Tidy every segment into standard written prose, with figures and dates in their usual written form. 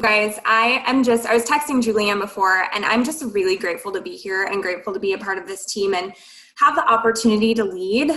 Guys, I was texting Julianne before, and I'm just really grateful to be here and grateful to be a part of this team and have the opportunity to lead.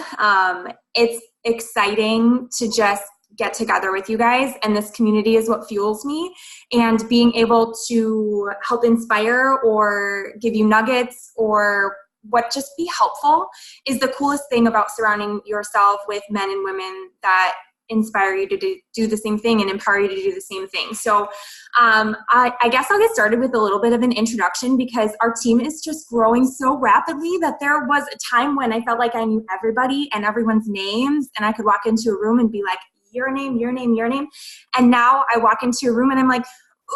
It's exciting to just get together with you guys, and this community is what fuels me. And being able to help inspire or give you nuggets or what just be helpful is the coolest thing about surrounding yourself with men and women that inspire you to do the same thing and empower you to do the same thing. So I guess I'll get started with a little bit of an introduction because our team is just growing so rapidly that there was a time when I felt like I knew everybody and everyone's names, and I could walk into a room and be like, your name, your name, your name. And now I walk into a room and I'm like,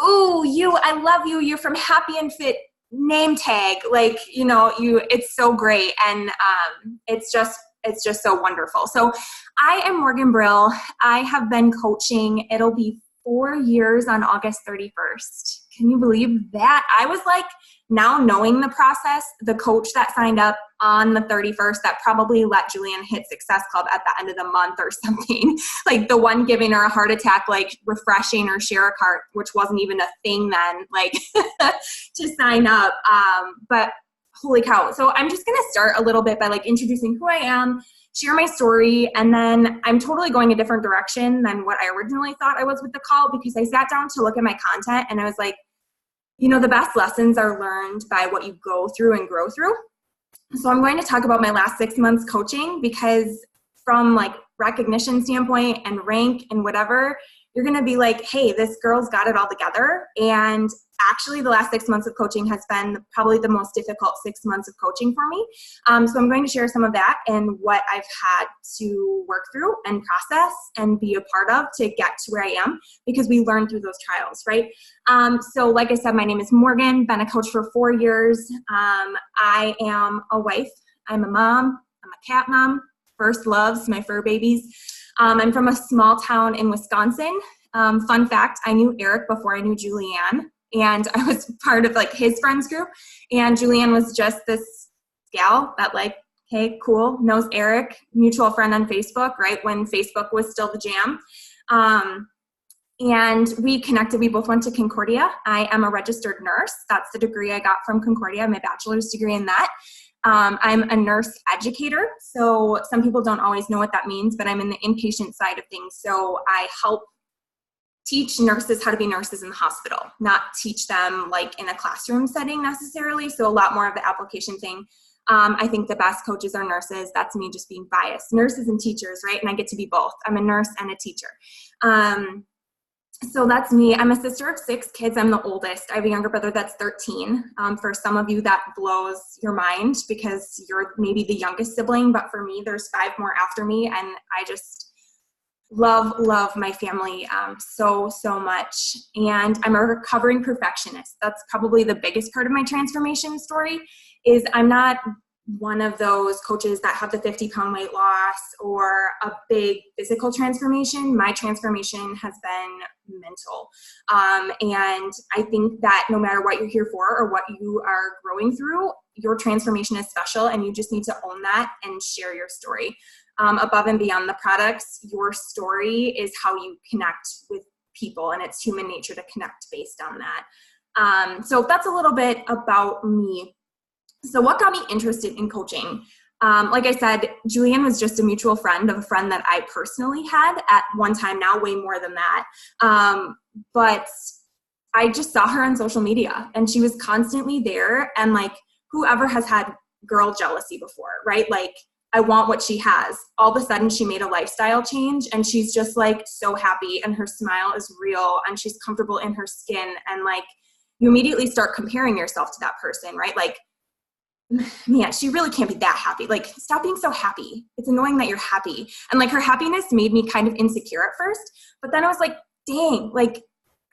ooh, I love you. You're from Happy&Fit name tag. Like, it's so great. And it's just so wonderful. So I am Morgan Brill. I have been coaching. It'll be 4 years on August 31st. Can you believe that? I was like, now knowing the process, the coach that signed up on the 31st that probably let Julianne hit Success Club at the end of the month or something, like the one giving her a heart attack, like refreshing her share cart, which wasn't even a thing then, like to sign up. But holy cow. So I'm just going to start a little bit by like introducing who I am, share my story, and then I'm totally going a different direction than what I originally thought I was with the call, because I sat down to look at my content and I was like, the best lessons are learned by what you go through and grow through. So I'm going to talk about my last 6 months coaching, because from like recognition standpoint and rank and whatever, you're going to be like, hey, this girl's got it all together. And actually the last 6 months of coaching has been probably the most difficult 6 months of coaching for me. So I'm going to share some of that and what I've had to work through and process and be a part of to get to where I am, because we learn through those trials, right? So like I said, my name is Morgan, been a coach for 4 years. I am a wife. I'm a mom. I'm a cat mom. First loves, my fur babies. I'm from a small town in Wisconsin. Fun fact, I knew Eric before I knew Julianne, and I was part of like his friends group. And Julianne was just this gal that like, hey, cool, knows Eric, mutual friend on Facebook, right? When Facebook was still the jam. And we connected. We both went to Concordia. I am a registered nurse. That's the degree I got from Concordia, my bachelor's degree in that. I'm a nurse educator, so some people don't always know what that means, but I'm in the inpatient side of things. So I help teach nurses how to be nurses in the hospital, not teach them like in a classroom setting necessarily. So a lot more of the application thing. I think the best coaches are nurses. That's me just being biased. Nurses and teachers, right? And I get to be both. I'm a nurse and a teacher. So that's me. I'm a sister of 6 kids. I'm the oldest. I have a younger brother that's 13. For some of you, that blows your mind because you're maybe the youngest sibling. But for me, there's 5 more after me. And I just love my family so much. And I'm a recovering perfectionist. That's probably the biggest part of my transformation story. Is I'm not one of those coaches that have the 50-pound weight loss or a big physical transformation. My transformation has been mental. And I think that no matter what you're here for or what you are growing through, your transformation is special, and you just need to own that and share your story. Above and beyond the products, your story is how you connect with people, and it's human nature to connect based on that. So that's a little bit about me. So what got me interested in coaching? Like I said, Julianne was just a mutual friend of a friend that I personally had at one time, now way more than that. But I just saw her on social media, and she was constantly there. And like, whoever has had girl jealousy before, right? Like, I want what she has. All of a sudden she made a lifestyle change, and she's just like so happy, and her smile is real, and she's comfortable in her skin. And like, you immediately start comparing yourself to that person, right? Like, man, she really can't be that happy. Like, stop being so happy. It's annoying that you're happy. And like, her happiness made me kind of insecure at first, but then I was like, dang, like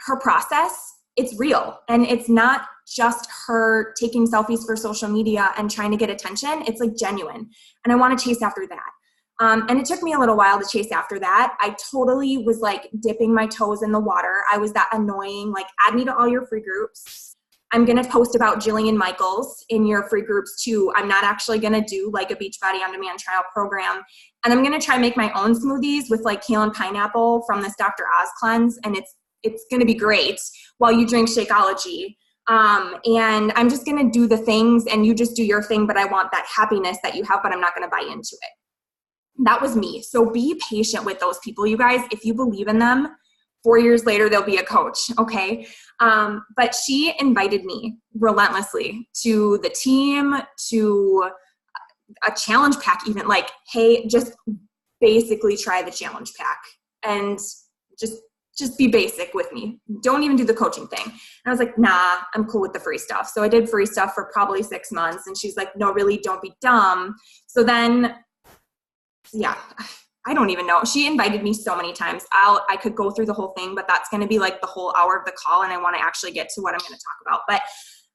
her process, it's real. And it's not just her taking selfies for social media and trying to get attention. It's like genuine. And I want to chase after that. And it took me a little while to chase after that. I totally was like dipping my toes in the water. I was that annoying, like, add me to all your free groups. I'm going to post about Jillian Michaels in your free groups too. I'm not actually going to do like a Beachbody On Demand trial program. And I'm going to try and make my own smoothies with like kale and pineapple from this Dr. Oz cleanse. And it's it's going to be great while you drink Shakeology. And I'm just going to do the things and you just do your thing, but I want that happiness that you have, but I'm not going to buy into it. That was me. So be patient with those people, you guys. If you believe in them, 4 years later, they'll be a coach. Okay. But she invited me relentlessly to the team, to a challenge pack, even like, hey, just basically try the challenge pack and just be basic with me. Don't even do the coaching thing. And I was like, nah, I'm cool with the free stuff. So I did free stuff for probably 6 months. And she's like, no, really, don't be dumb. So then, yeah, I don't even know. She invited me so many times. I could go through the whole thing, but that's going to be like the whole hour of the call. And I want to actually get to what I'm going to talk about. But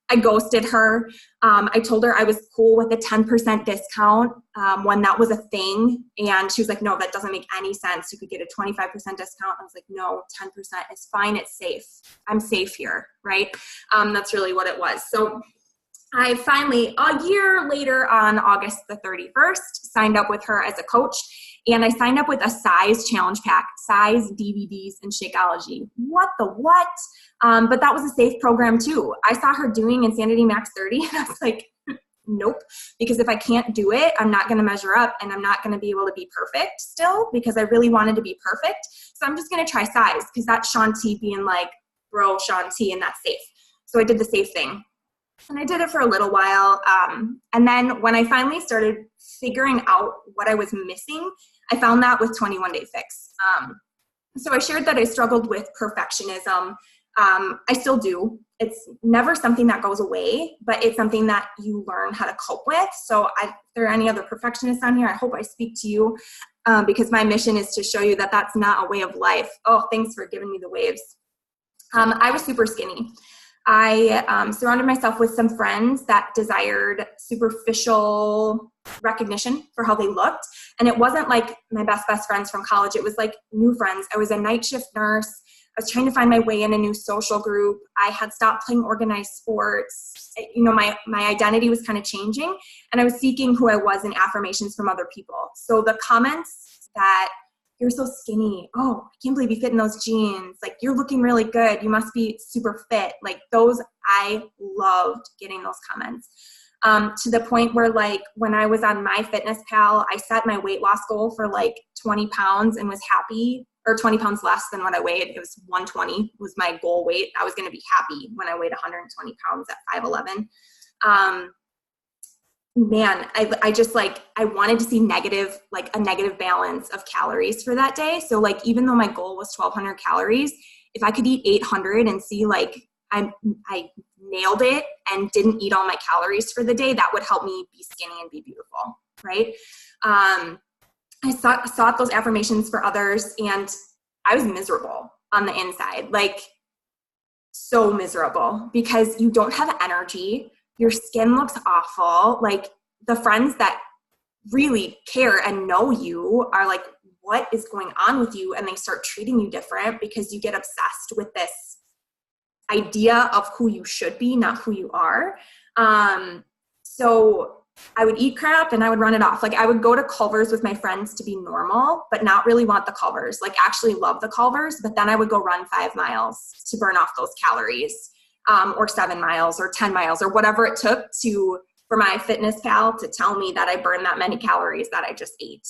I ghosted her. I told her I was cool with a 10% discount when that was a thing. And she was like, no, that doesn't make any sense. You could get a 25% discount. I was like, no, 10% is fine. It's safe. I'm safe here, right? That's really what it was. So I finally, a year later on August the 31st, signed up with her as a coach. And I signed up with a size challenge pack, size DVDs and Shakeology. What the what? But that was a safe program too. I saw her doing Insanity Max 30 and I was like, nope. Because if I can't do it, I'm not going to measure up and I'm not going to be able to be perfect still because I really wanted to be perfect. So I'm just going to try size because that's Shaun T being like, bro, Shaun T, and that's safe. So I did the safe thing. And I did it for a little while. And then when I finally started figuring out what I was missing, I found that with 21 Day Fix. So I shared that I struggled with perfectionism. I still do. It's never something that goes away, but it's something that you learn how to cope with. So if there are any other perfectionists on here, I hope I speak to you because my mission is to show you that that's not a way of life. Oh, thanks for giving me the waves. I was super skinny. I surrounded myself with some friends that desired superficial recognition for how they looked. And it wasn't like my best friends from college. It was like new friends. I was a night shift nurse. I was trying to find my way in a new social group. I had stopped playing organized sports. You know, my identity was kind of changing and I was seeking who I was in affirmations from other people. So the comments that you're so skinny. Oh, I can't believe you fit in those jeans. Like, you're looking really good. You must be super fit. Like those, I loved getting those comments. To the point where like when I was on MyFitnessPal, I set my weight loss goal for like 20 pounds and was happy, or 20 pounds less than what I weighed. It was 120 was my goal weight. I was going to be happy when I weighed 120 pounds at 5'11". Man, I just like, I wanted to see a negative balance of calories for that day. So like, even though my goal was 1,200 calories, if I could eat 800 and see like, I nailed it and didn't eat all my calories for the day, that would help me be skinny and be beautiful, right? I sought those affirmations for others and I was miserable on the inside, like so miserable because you don't have energy. Your skin looks awful. Like the friends that really care and know you are like, what is going on with you? And they start treating you different because you get obsessed with this idea of who you should be, not who you are. So I would eat crap and I would run it off. Like I would go to Culver's with my friends to be normal, but not really want the Culver's, like actually love the Culver's, but then I would go run 5 miles to burn off those calories. Or 7 miles or 10 miles or whatever it took for my MyFitnessPal to tell me that I burned that many calories that I just ate.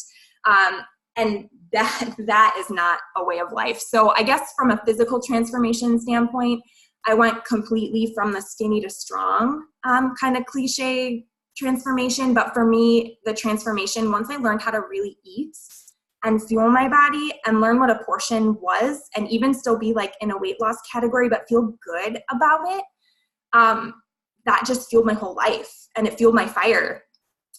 And that is not a way of life. So I guess from a physical transformation standpoint, I went completely from the skinny to strong kind of cliche transformation. But for me, the transformation, once I learned how to really eat and fuel my body and learn what a portion was and even still be like in a weight loss category, but feel good about it. That just fueled my whole life and it fueled my fire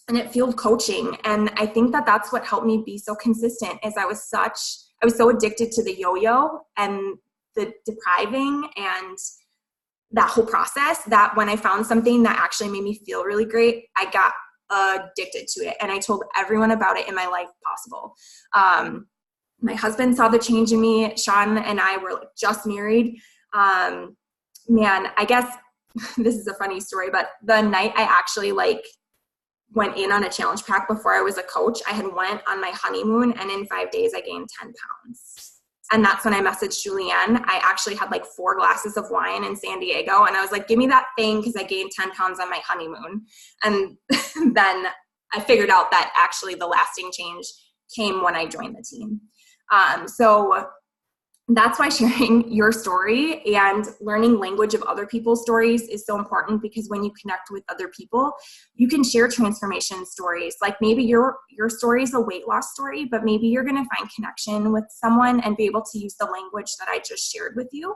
and it fueled coaching. And I think that that's what helped me be so consistent is I was so addicted to the yo-yo and the depriving and that whole process that when I found something that actually made me feel really great, I got addicted to it. And I told everyone about it in my life possible. My husband saw the change in me. Shaun and I were like just married. Man, I guess this is a funny story, but the night I actually like went in on a challenge pack before I was a coach, I had went on my honeymoon and in 5 days I gained 10 pounds. And that's when I messaged Julianne. I actually had like 4 glasses of wine in San Diego. And I was like, give me that thing, because I gained 10 pounds on my honeymoon. And then I figured out that actually the lasting change came when I joined the team. So that's why sharing your story and learning language of other people's stories is so important, because when you connect with other people, you can share transformation stories. Like maybe your story is a weight loss story, but maybe you're going to find connection with someone and be able to use the language that I just shared with you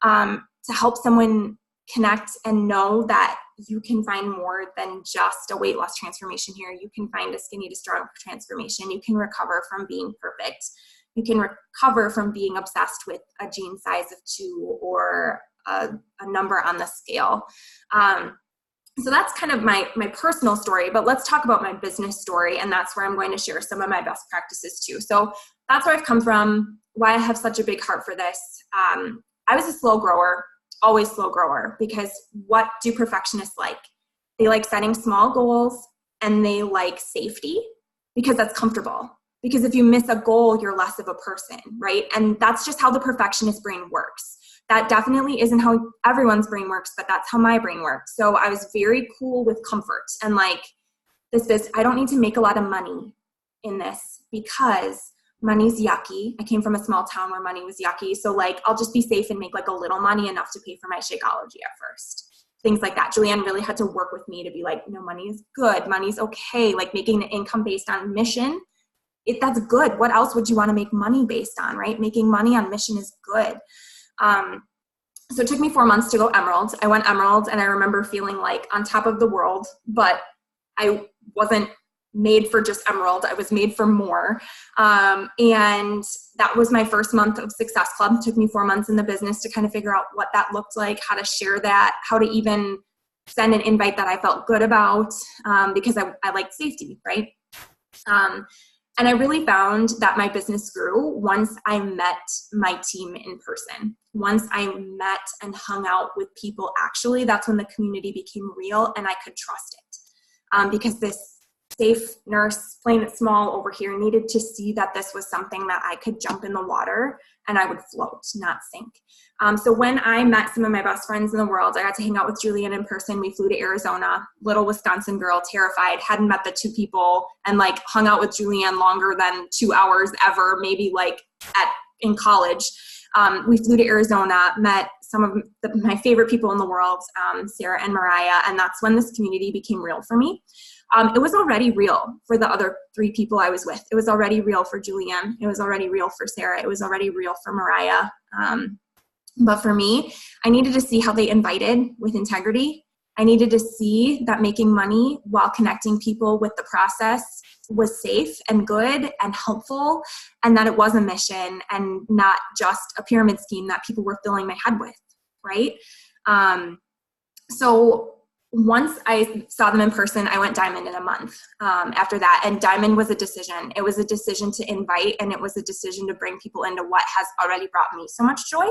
to help someone connect and know that you can find more than just a weight loss transformation here. You can find a skinny to strong transformation. You can recover from being perfect. You can recover from being obsessed with a jean size of 2 or a number on the scale. So that's kind of my personal story, but let's talk about my business story. And that's where I'm going to share some of my best practices too. So that's where I've come from, why I have such a big heart for this. I was a slow grower, always slow grower, because what do perfectionists like? They like setting small goals, and they like safety because that's comfortable. Because if you miss a goal, you're less of a person, right? And that's just how the perfectionist brain works. That definitely isn't how everyone's brain works, but that's how my brain works. So I was very cool with comfort and like, this, I don't need to make a lot of money in this because money's yucky. I came from a small town where money was yucky. So like, I'll just be safe and make like a little money, enough to pay for my Shakeology at first. Things like that. Julianne really had to work with me to be like, no, money is good. Money's okay. Like making the income based on mission, that's good. What else would you want to make money based on, right? Making money on mission is good. So it took me 4 months to go Emerald. I went Emerald, and I remember feeling like on top of the world, but I wasn't made for just Emerald. I was made for more. And that was my first month of Success Club. It took me 4 months in the business to kind of figure out what that looked like, how to share that, how to even send an invite that I felt good about, because I liked safety, right? And I really found that my business grew once I met my team in person. Once I met and hung out with people, actually, that's when the community became real and I could trust it. Because this safe nurse, playing it small over here, needed to see that this was something that I could jump in the water and I would float, not sink. So when I met some of my best friends in the world, I got to hang out with Julianne in person. We flew to Arizona, little Wisconsin girl, terrified, hadn't met the 2 people, and like hung out with Julianne longer than 2 hours ever, maybe like in college. We flew to Arizona, met some of my favorite people in the world, Sarah and Mariah, and that's when this community became real for me. It was already real for the other 3 people I was with. It was already real for Julianne. It was already real for Sarah. It was already real for Mariah. But for me, I needed to see how they invited with integrity. I needed to see that making money while connecting people with the process was safe and good and helpful, and that it was a mission and not just a pyramid scheme that people were filling my head with, right? So once I saw them in person, I went Diamond in a month after that. And Diamond was a decision. It was a decision to invite, and it was a decision to bring people into what has already brought me so much joy.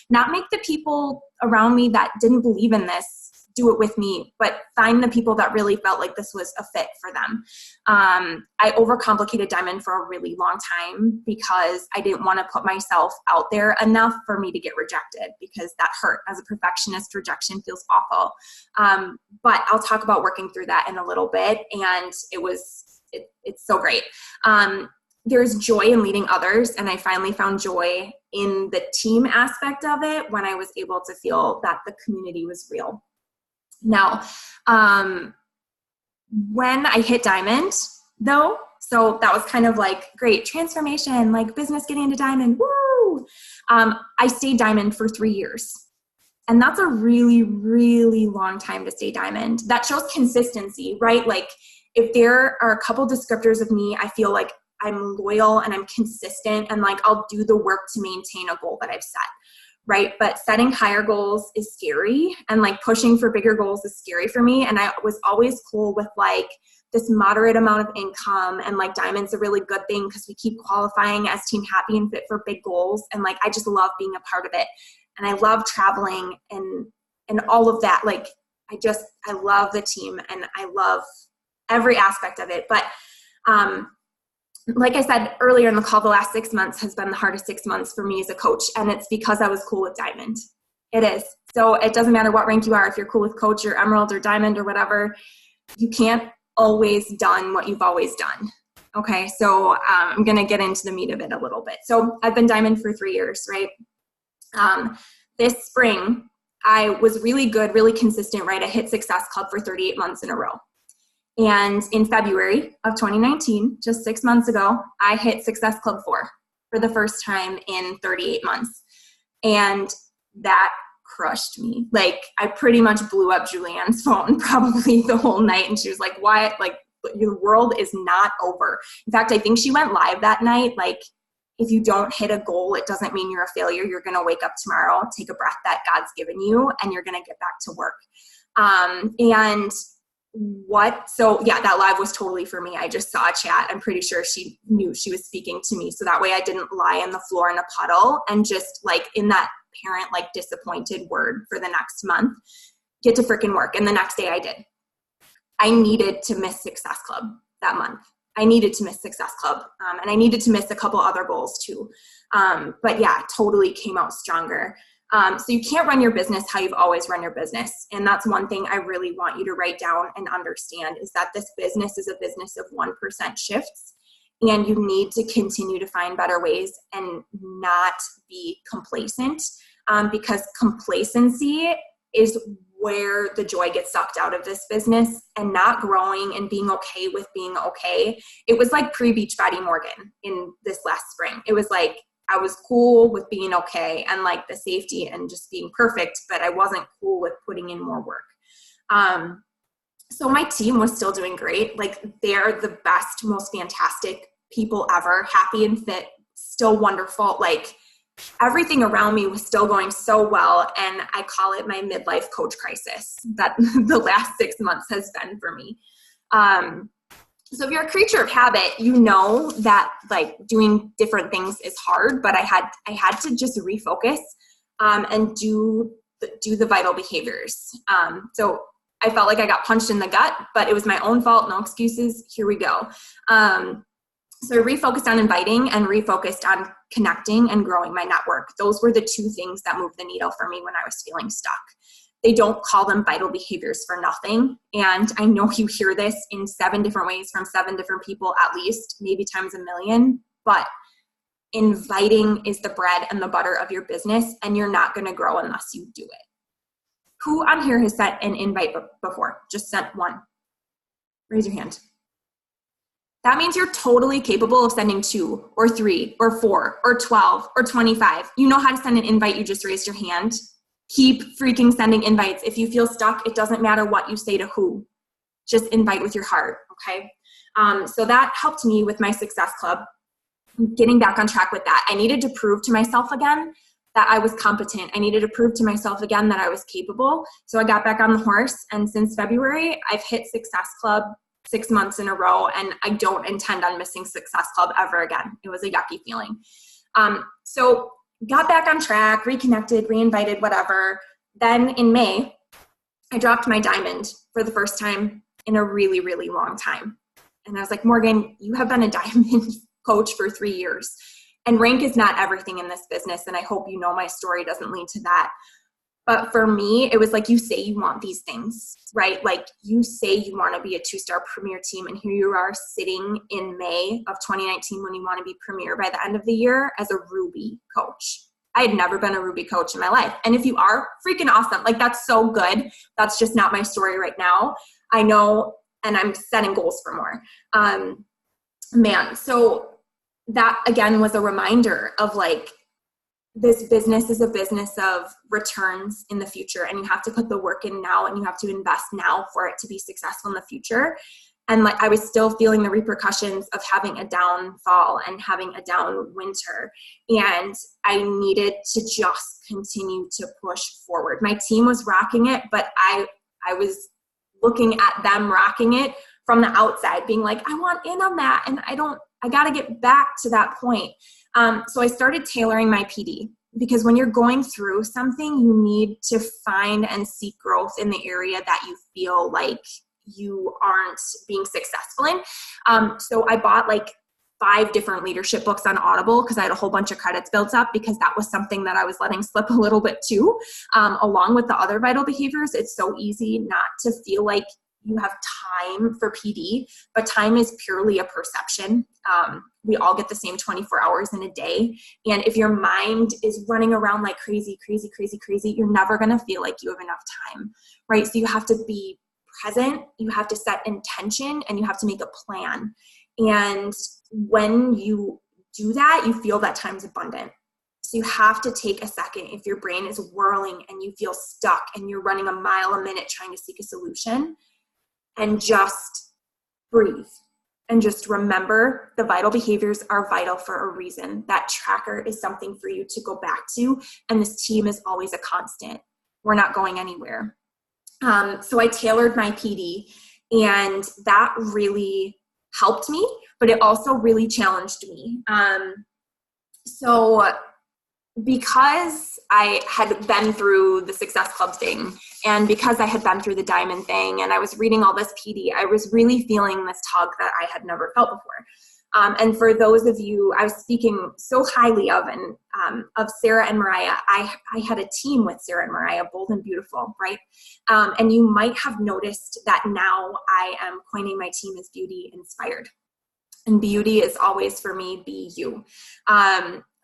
Not make the people around me that didn't believe in this do it with me, but find the people that really felt like this was a fit for them. I overcomplicated Diamond for a really long time because I didn't want to put myself out there enough for me to get rejected, because that hurt. As a perfectionist, rejection feels awful. But I'll talk about working through that in a little bit. And it's so great. There's joy in leading others. And I finally found joy in the team aspect of it when I was able to feel that the community was real. Now, when I hit Diamond, though, so that was kind of like, great, transformation, like business getting into Diamond, woo! I stayed Diamond for 3 years. And that's a really, really long time to stay Diamond. That shows consistency, right? Like if there are a couple descriptors of me, I feel like I'm loyal and I'm consistent, and like I'll do the work to maintain a goal that I've set. Right? But setting higher goals is scary, and like pushing for bigger goals is scary for me. And I was always cool with like this moderate amount of income, and like Diamond's a really good thing because we keep qualifying as Team Happy and Fit for big goals. And like, I just love being a part of it. And I love traveling and all of that. Like, I love the team and I love every aspect of it. But, like I said earlier in the call, the last 6 months has been the hardest 6 months for me as a coach. And it's because I was cool with diamond. It is. So it doesn't matter what rank you are. If you're cool with coach or emerald or diamond or whatever, you can't always done what you've always done. Okay. So I'm going to get into the meat of it a little bit. So I've been diamond for 3 years, right? This spring, I was really good, really consistent, right? I hit Success Club for 38 months in a row. And in February of 2019, just 6 months ago, I hit Success Club 4 for the first time in 38 months. And that crushed me. Like, I pretty much blew up Julianne's phone probably the whole night. And she was like, "What? Like, your world is not over." In fact, I think she went live that night. Like, if you don't hit a goal, it doesn't mean you're a failure. You're going to wake up tomorrow, take a breath that God's given you, and you're going to get back to work. So yeah, that live was totally for me. I just saw a chat. I'm pretty sure she knew she was speaking to me. So that way I didn't lie on the floor in a puddle and just like in that parent, like disappointed word for the next month, get to freaking work. And the next day I did. I needed to miss Success Club that month. I needed to miss Success Club. And I needed to miss a couple other goals too. But yeah, totally came out stronger. So you can't run your business how you've always run your business. And that's one thing I really want you to write down and understand is that this business is a business of 1% shifts. And you need to continue to find better ways and not be complacent, because complacency is where the joy gets sucked out of this business, and not growing and being okay with being okay. It was like pre-Beachbody Morgan in this last spring. It was like, I was cool with being okay and like the safety and just being perfect, but I wasn't cool with putting in more work. So my team was still doing great. Like, they're the best, most fantastic people ever. Happy&Fit, still wonderful. Like, everything around me was still going so well. And I call it my midlife coach crisis that the last 6 months has been for me. So if you're a creature of habit, you know that like doing different things is hard, but I had to just refocus and do the vital behaviors. So I felt like I got punched in the gut, but it was my own fault. No excuses. Here we go. So I refocused on inviting and refocused on connecting and growing my network. Those were the two things that moved the needle for me when I was feeling stuck. They don't call them vital behaviors for nothing. And I know you hear this in 7 different ways from 7 different people, at least, maybe times a million, but inviting is the bread and the butter of your business, and you're not going to grow unless you do it. Who on here has sent an invite before? Just sent one. Raise your hand. That means you're totally capable of sending 2 or 3 or 4 or 12 or 25. You know how to send an invite. You just raised your hand. Keep freaking sending invites. If you feel stuck, it doesn't matter what you say to who. Just invite with your heart, okay? So that helped me with my Success Club, getting back on track with that. I needed to prove to myself again that I was competent. I needed to prove to myself again that I was capable. So I got back on the horse, and since February, I've hit Success Club 6 months in a row, and I don't intend on missing Success Club ever again. It was a yucky feeling. So got back on track, reconnected, reinvited, whatever. Then in May, I dropped my diamond for the first time in a really, really long time. And I was like, Morgan, you have been a diamond coach for 3 years. And rank is not everything in this business. And I hope you know my story doesn't lead to that. But for me, it was like, you say you want these things, right? Like, you say you want to be a 2-star premier team, and here you are sitting in May of 2019 when you want to be premier by the end of the year as a Ruby coach. I had never been a Ruby coach in my life. And if you are, freaking awesome. Like, that's so good. That's just not my story right now. I know, and I'm setting goals for more. So that again was a reminder of like, this business is a business of returns in the future, and you have to put the work in now, and you have to invest now for it to be successful in the future. And like, I was still feeling the repercussions of having a down fall and having a down winter. And I needed to just continue to push forward. My team was rocking it, but I was looking at them rocking it from the outside, being like, I want in on that. And I got to get back to that point. So I started tailoring my PD, because when you're going through something, you need to find and seek growth in the area that you feel like you aren't being successful in. So I bought like 5 different leadership books on Audible because I had a whole bunch of credits built up, because that was something that I was letting slip a little bit too. Along with the other vital behaviors, it's so easy not to feel like you have time for PD, but time is purely a perception. We all get the same 24 hours in a day. And if your mind is running around like crazy, you're never going to feel like you have enough time, right? So you have to be present, you have to set intention, and you have to make a plan. And when you do that, you feel that time's abundant. So you have to take a second if your brain is whirling and you feel stuck and you're running a mile a minute trying to seek a solution, and just breathe. And just remember, the vital behaviors are vital for a reason. That tracker is something for you to go back to, and this team is always a constant. We're not going anywhere. So I tailored my PD, and that really helped me, but it also really challenged me. So because I had been through the Success Club thing, and because I had been through the Diamond thing, and I was reading all this PD, I was really feeling this tug that I had never felt before. And for those of you, I was speaking so highly of, and of Sarah and Mariah. I had a team with Sarah and Mariah, Bold and Beautiful, right? And you might have noticed that now I am coining my team as Beauty Inspired. And beauty is always, for me, be you.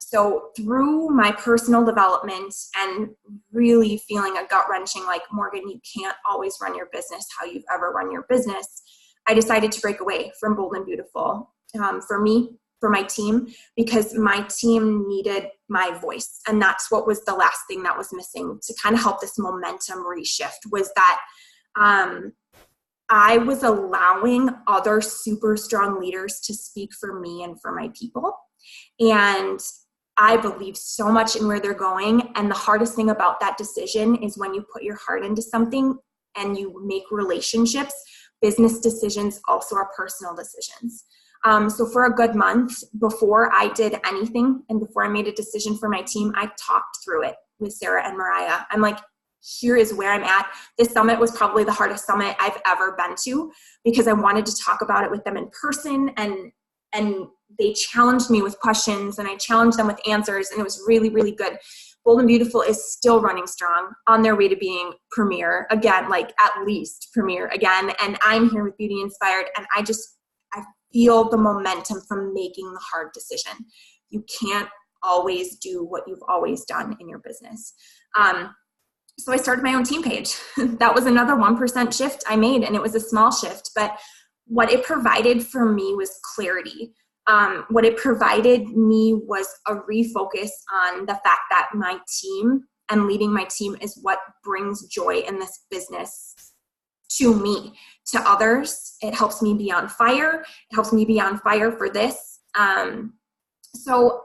So through my personal development and really feeling a gut-wrenching, like, Morgan, you can't always run your business how you've ever run your business, I decided to break away from Bold and Beautiful. For me, for my team, because my team needed my voice. And that's what was the last thing that was missing to kind of help this momentum reshift, was that I was allowing other super strong leaders to speak for me and for my people. And I believe so much in where they're going. And the hardest thing about that decision is when you put your heart into something and you make relationships, business decisions also are personal decisions. So for a good month before I did anything and before I made a decision for my team, I talked through it with Sarah and Mariah. I'm like, here is where I'm at. This summit was probably the hardest summit I've ever been to, because I wanted to talk about it with them in person, and they challenged me with questions and I challenged them with answers, and it was really, really good. Bold and Beautiful is still running strong, on their way to being premier again, like at least premier again. And I'm here with Beauty Inspired, and I feel the momentum from making the hard decision. You can't always do what you've always done in your business. So I started my own team page. That was another 1% shift I made, and it was a small shift, but what it provided for me was clarity. What it provided me was a refocus on the fact that my team and leading my team is what brings joy in this business to me. To others, it helps me be on fire. It helps me be on fire for this. So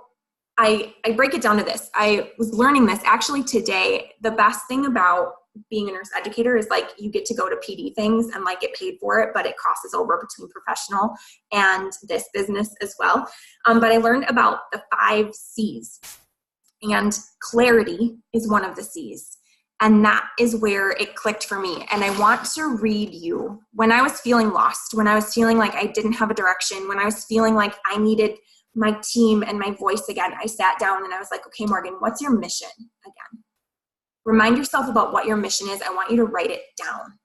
I break it down to this. I was learning this actually today. The best thing about being a nurse educator is, like, you get to go to PD things and like get paid for it, but it crosses over between professional and this business as well. But I learned about the 5 C's, and clarity is one of the C's. And that is where it clicked for me. And I want to read you, when I was feeling lost, when I was feeling like I didn't have a direction, when I was feeling like I needed my team and my voice again, I sat down and I was like, okay, Morgan, what's your mission again? Remind yourself about what your mission is. I want you to write it down.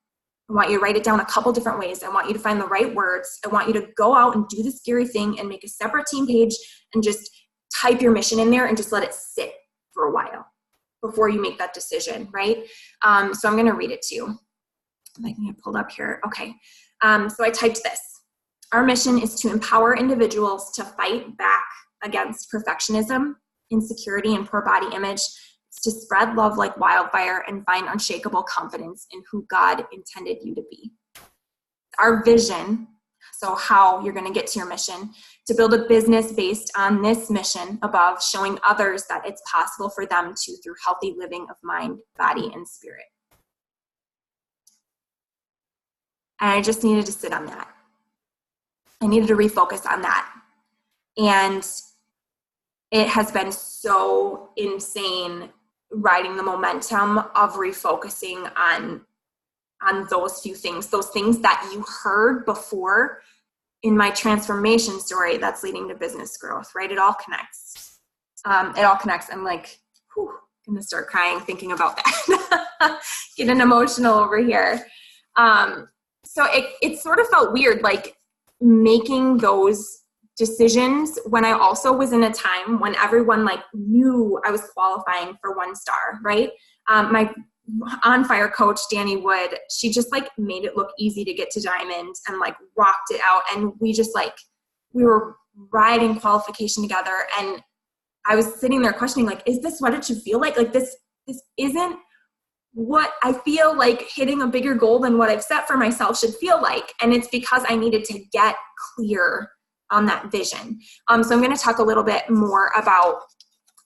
I want you to write it down a couple different ways. I want you to find the right words. I want you to go out and do the scary thing and make a separate team page and just type your mission in there and just let it sit for a while before you make that decision, right? So I'm going to read it to you. I'm going to pull up here. Okay. So I typed this. Our mission is to empower individuals to fight back against perfectionism, insecurity, and poor body image. It's to spread love like wildfire and find unshakable confidence in who God intended you to be. Our vision, so how you're going to get to your mission, to build a business based on this mission above, showing others that it's possible for them to, through healthy living of mind, body, and spirit. And I just needed to sit on that. I needed to refocus on that. And it has been so insane riding the momentum of refocusing on those few things, those things that you heard before in my transformation story that's leading to business growth, right? It all connects. It all connects. I'm like, whew, I'm going to start crying thinking about that. Getting emotional over here. So it sort of felt weird, like making those decisions when I also was in a time when everyone like knew I was qualifying for 1-star, right? My on fire coach, Danny Wood, she just like made it look easy to get to diamond and like rocked it out. And we just like, we were riding qualification together. And I was sitting there questioning, like, is this what it should feel like? Like this isn't what I feel like hitting a bigger goal than what I've set for myself should feel like. And it's because I needed to get clear on that vision. So I'm going to talk a little bit more about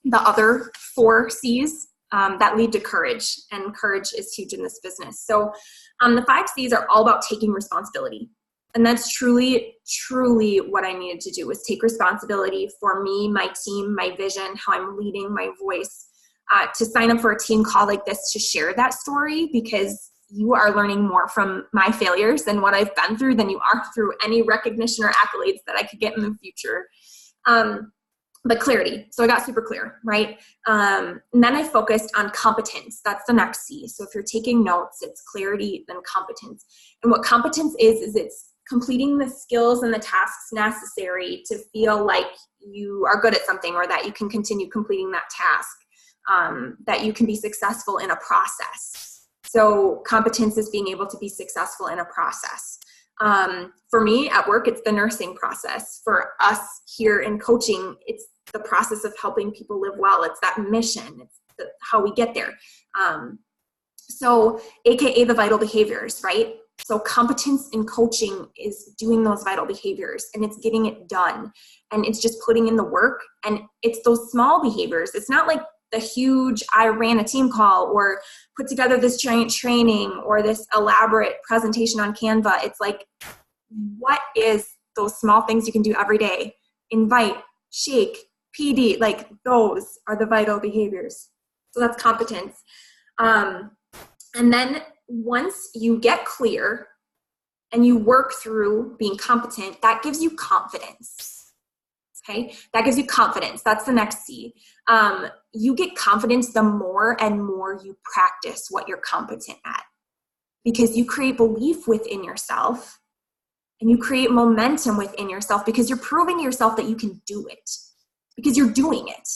the other 4 C's that lead to courage. And courage is huge in this business. So the 5 C's are all about taking responsibility. And that's truly, truly what I needed to do, was take responsibility for me, my team, my vision, how I'm leading, my voice, to sign up for a team call like this to share that story, because you are learning more from my failures and what I've been through than you are through any recognition or accolades that I could get in the future. But clarity. So I got super clear, right? And then I focused on competence. That's the next C. So if you're taking notes, it's clarity, then competence. And what competence is it's completing the skills and the tasks necessary to feel like you are good at something, or that you can continue completing that task, that you can be successful in a process. So competence is being able to be successful in a process. For me at work, it's the nursing process. For us here in coaching, it's the process of helping people live well. It's that mission. It's how we get there. So AKA the vital behaviors, right? So competence in coaching is doing those vital behaviors, and it's getting it done, and it's just putting in the work, and it's those small behaviors. It's not like the huge, I ran a team call or put together this giant training or this elaborate presentation on Canva. It's like, what is those small things you can do every day? Invite, shake, PD, like those are the vital behaviors. So that's competence. And then once you get clear and you work through being competent, that gives you confidence. Okay, that gives you confidence. That's the next C. You get confidence the more and more you practice what you're competent at, because you create belief within yourself and you create momentum within yourself, because you're proving to yourself that you can do it, because you're doing it,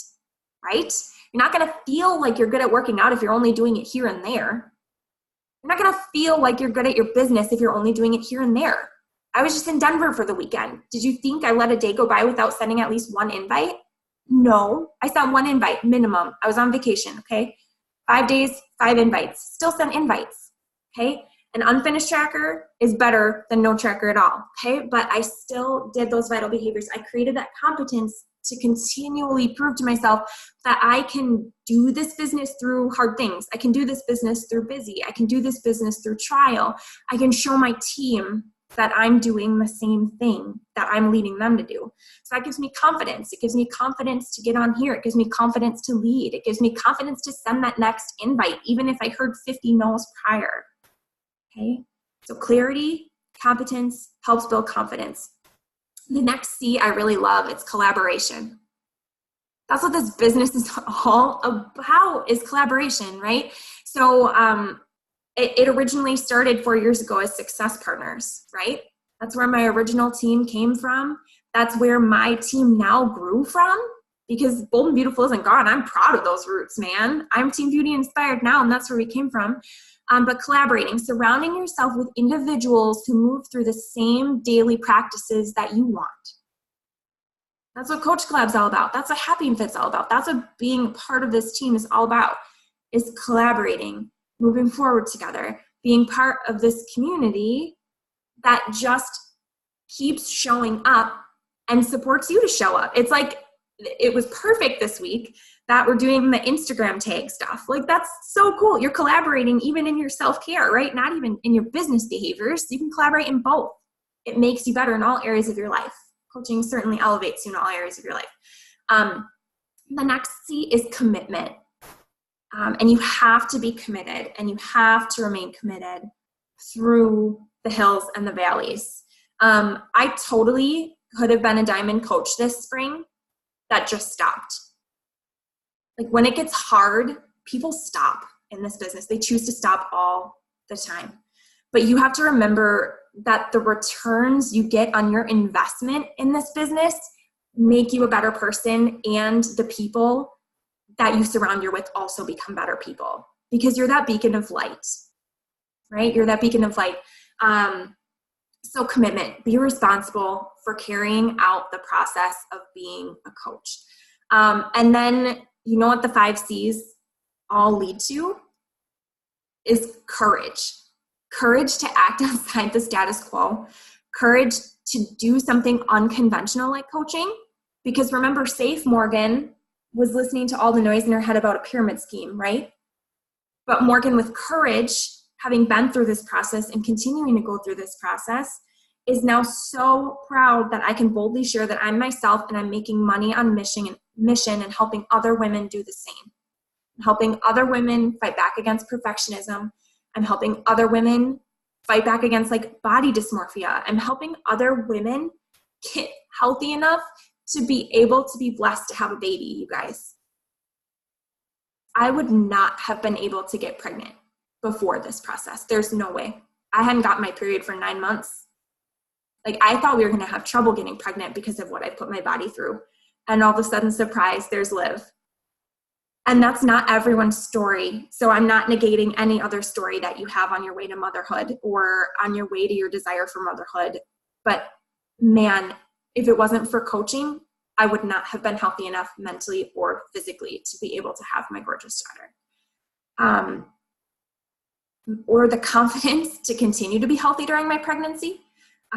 right? You're not going to feel like you're good at working out if you're only doing it here and there. You're not going to feel like you're good at your business if you're only doing it here and there. I was just in Denver for the weekend. Did you think I let a day go by without sending at least one invite? No, I sent one invite minimum. I was on vacation, okay? 5 days, 5 invites. Still sent invites, okay? An unfinished tracker is better than no tracker at all, okay? But I still did those vital behaviors. I created that competence to continually prove to myself that I can do this business through hard things. I can do this business through busy. I can do this business through trial. I can show my team that I'm doing the same thing that I'm leading them to do. So that gives me confidence. It gives me confidence to get on here. It gives me confidence to lead. It gives me confidence to send that next invite, even if I heard 50 no's prior. Okay? So clarity, competence helps build confidence. The next C I really love, it's collaboration. That's what this business is all about, is collaboration, right? So it originally started 4 years ago as Success Partners, right? That's where my original team came from. That's where my team now grew from, because Bold and Beautiful isn't gone. I'm proud of those roots, man. I'm Team Beauty Inspired now, and that's where we came from. But collaborating, surrounding yourself with individuals who move through the same daily practices that you want. That's what Coach Collab's all about. That's what Happy&Fit's all about. That's what being part of this team is all about, is collaborating, moving forward together, being part of this community that just keeps showing up and supports you to show up. It's like, it was perfect this week that we're doing the Instagram tag stuff. Like, that's so cool. You're collaborating even in your self-care, right? Not even in your business behaviors. You can collaborate in both. It makes you better in all areas of your life. Coaching certainly elevates you in all areas of your life. The next C is commitment. And you have to be committed, and you have to remain committed through the hills and the valleys. I totally could have been a diamond coach this spring that just stopped. Like when it gets hard, people stop in this business. They choose to stop all the time. But you have to remember that the returns you get on your investment in this business make you a better person, and the people that you surround you with also become better people because you're that beacon of light, right? You're that beacon of light. So commitment, be responsible for carrying out the process of being a coach. And then, you know what the 5 C's all lead to is courage. Courage to act outside the status quo. Courage to do something unconventional like coaching. Because remember, Safe Morgan was listening to all the noise in her head about a pyramid scheme, right? But Morgan, with courage, having been through this process and continuing to go through this process, is now so proud that I can boldly share that I'm myself and I'm making money on mission and helping other women do the same. I'm helping other women fight back against perfectionism. I'm helping other women fight back against like body dysmorphia. I'm helping other women get healthy enough to be able to be blessed to have a baby, you guys. I would not have been able to get pregnant before this process. There's no way. I hadn't gotten my period for 9 months. Like I thought we were going to have trouble getting pregnant because of what I put my body through. And all of a sudden, surprise, there's Liv. And that's not everyone's story. So I'm not negating any other story that you have on your way to motherhood or on your way to your desire for motherhood. But man, if it wasn't for coaching, I would not have been healthy enough mentally or physically to be able to have my gorgeous daughter. Or the confidence to continue to be healthy during my pregnancy.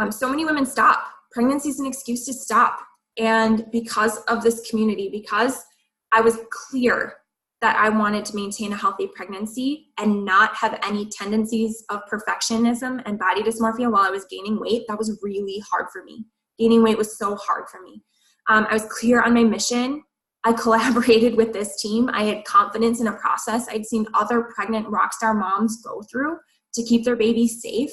So many women stop. Pregnancy is an excuse to stop. And because of this community, because I was clear that I wanted to maintain a healthy pregnancy and not have any tendencies of perfectionism and body dysmorphia while I was gaining weight, that was really hard for me. Gaining weight was so hard for me. I was clear on my mission. I collaborated with this team. I had confidence in a process I'd seen other pregnant rock star moms go through to keep their babies safe.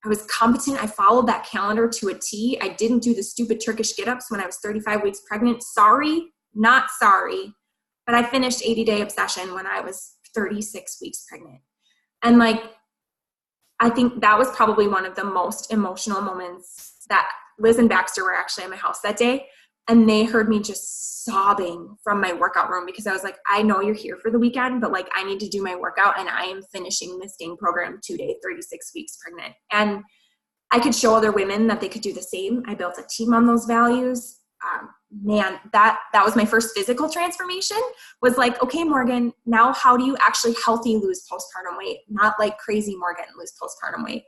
I was competent. I followed that calendar to a T. I didn't do the stupid Turkish get-ups when I was 35 weeks pregnant. Sorry, not sorry. But I finished 80-Day Obsession when I was 36 weeks pregnant. And like, I think that was probably one of the most emotional moments that Liz and Baxter were actually in my house that day. And they heard me just sobbing from my workout room because I was like, I know you're here for the weekend, but like I need to do my workout and I am finishing this dang program 2-day, 36 weeks pregnant. And I could show other women that they could do the same. I built a team on those values. Man, that was my first physical transformation, was like, okay, Morgan, now how do you actually healthy lose postpartum weight? Not like crazy Morgan lose postpartum weight.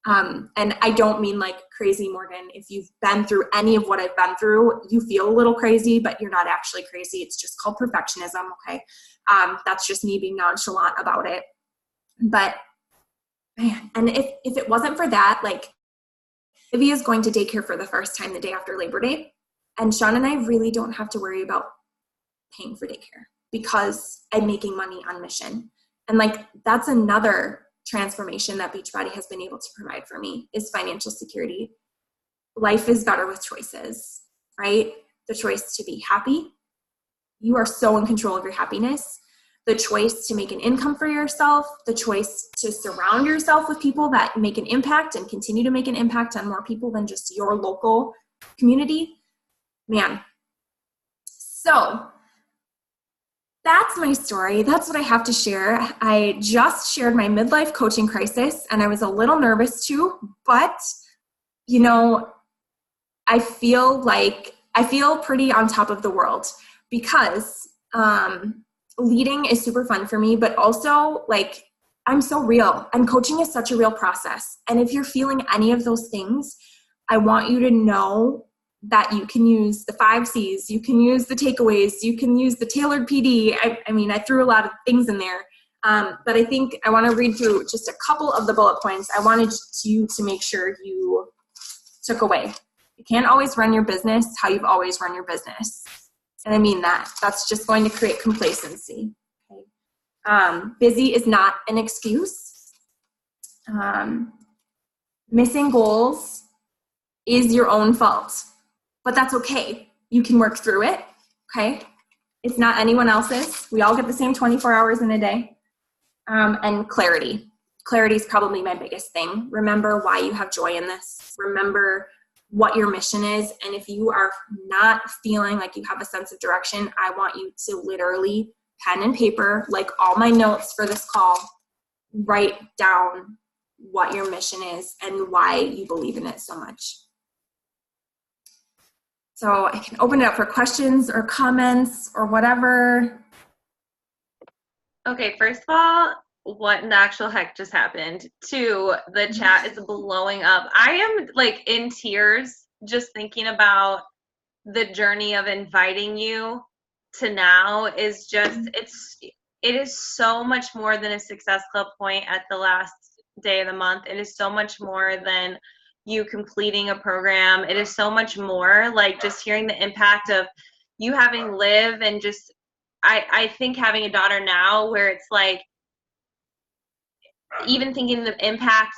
And I don't mean like crazy Morgan. If you've been through any of what I've been through, you feel a little crazy, but you're not actually crazy. It's just called perfectionism. Okay. That's just me being nonchalant about it. But man, and if it wasn't for that, like Livy is going to daycare for the first time the day after Labor Day. And Sean and I really don't have to worry about paying for daycare because I'm making money on mission. And like, that's another transformation that Beachbody has been able to provide for me, is financial security. Life is better with choices, right? The choice to be happy. You are so in control of your happiness. The choice to make an income for yourself, the choice to surround yourself with people that make an impact and continue to make an impact on more people than just your local community. Man. So that's my story. That's what I have to share. I just shared my midlife coaching crisis and I was a little nervous too, but you know, I feel pretty on top of the world because leading is super fun for me, but also like I'm so real and coaching is such a real process. And if you're feeling any of those things, I want you to know that you can use the 5 C's, you can use the takeaways, you can use the tailored PD. I mean, I threw a lot of things in there, but I think I want to read through just a couple of the bullet points I wanted you to make sure you took away. You can't always run your business how you've always run your business. And I mean that. That's just going to create complacency. Okay? Busy is not an excuse. Missing goals is your own fault, but that's okay. You can work through it, okay? It's not anyone else's. We all get the same 24 hours in a day. And clarity. Clarity is probably my biggest thing. Remember why you have joy in this. Remember what your mission is. And if you are not feeling like you have a sense of direction, I want you to literally pen and paper, like all my notes for this call, write down what your mission is and why you believe in it so much. So I can open it up for questions or comments or whatever. Okay, first of all, what in the actual heck just happened? Two, the chat is blowing up. I am like in tears just thinking about the journey of inviting you to now is just, it is so much more than a Success Club point at the last day of the month. It is so much more than you completing a program. It is so much more, like just hearing the impact of you having Liv and just, I think having a daughter now where it's like, even thinking the impact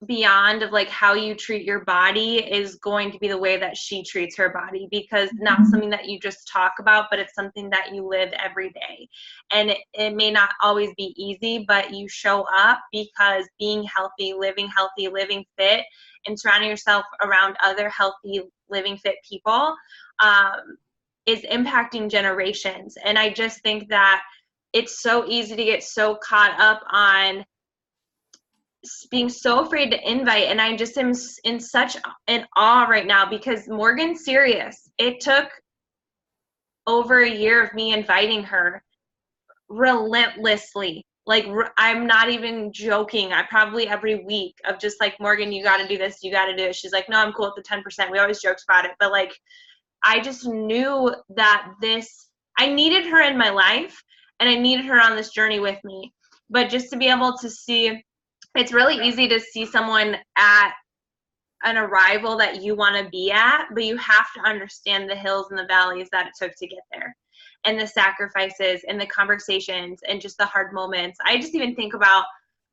beyond of like how you treat your body is going to be the way that she treats her body, because not something that you just talk about, but it's something that you live every day. And it may not always be easy, but you show up because being healthy, living fit, and surrounding yourself around other healthy, living fit people is impacting generations. And I just think that it's so easy to get so caught up on being so afraid to invite, and I just am in such an awe right now because Morgan's serious. It took over a year of me inviting her relentlessly. Like, I'm not even joking. I probably every week of just like, Morgan, you got to do this, you got to do it. She's like, no, I'm cool with the 10%. We always joked about it, but like, I just knew that I needed her in my life and I needed her on this journey with me. But just to be able to see, it's really easy to see someone at an arrival that you want to be at, but you have to understand the hills and the valleys that it took to get there, and the sacrifices and the conversations and just the hard moments. I just even think about,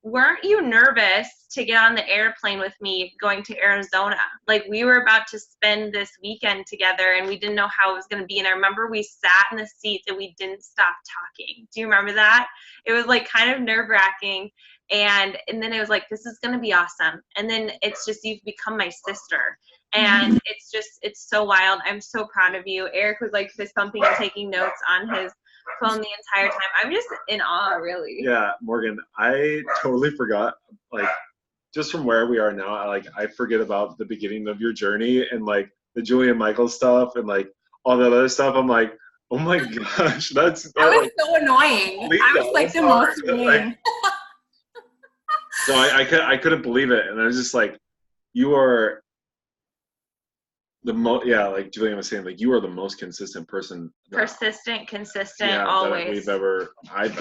weren't you nervous to get on the airplane with me going to Arizona? Like, we were about to spend this weekend together and we didn't know how it was going to be. And I remember we sat in the seats and we didn't stop talking. Do you remember that? It was like kind of nerve-wracking. And then it was like, this is going to be awesome. And then it's just, you've become my sister. And it's so wild. I'm so proud of you. Eric was like fist pumping and taking notes on his phone the entire time. I'm just in awe, really. Yeah, Morgan, I totally forgot, like, just from where we are now, I forget about the beginning of your journey and like the Julianne Michael stuff and like all that other stuff. I'm like, oh my gosh, that was so annoying. I was like the most annoying. So I couldn't believe it, and I was just like, you are like Julianne was saying, like, you are the most consistent person. Persistent, consistent, always. I've ever.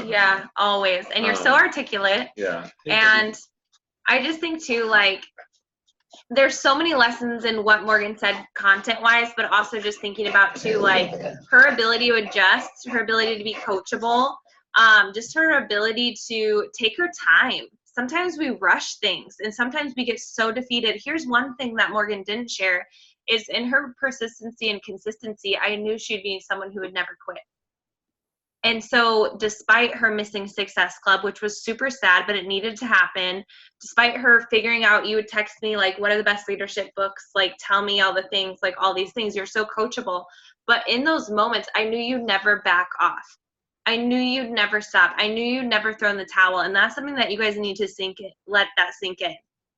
Yeah, always. And you're so articulate. Yeah. And I just think too, like, there's so many lessons in what Morgan said content-wise, but also just thinking about too, like, her ability to adjust, her ability to be coachable, just her ability to take her time. Sometimes we rush things and sometimes we get so defeated. Here's one thing that Morgan didn't share is in her persistency and consistency, I knew she'd be someone who would never quit. And so despite her missing Success Club, which was super sad, but it needed to happen, despite her figuring out, you would text me like, what are the best leadership books? Like, tell me all the things, like all these things. You're so coachable. But in those moments, I knew you'd never back off. I knew you'd never stop. I knew you'd never throw in the towel. And that's something that you guys need to let that sink in.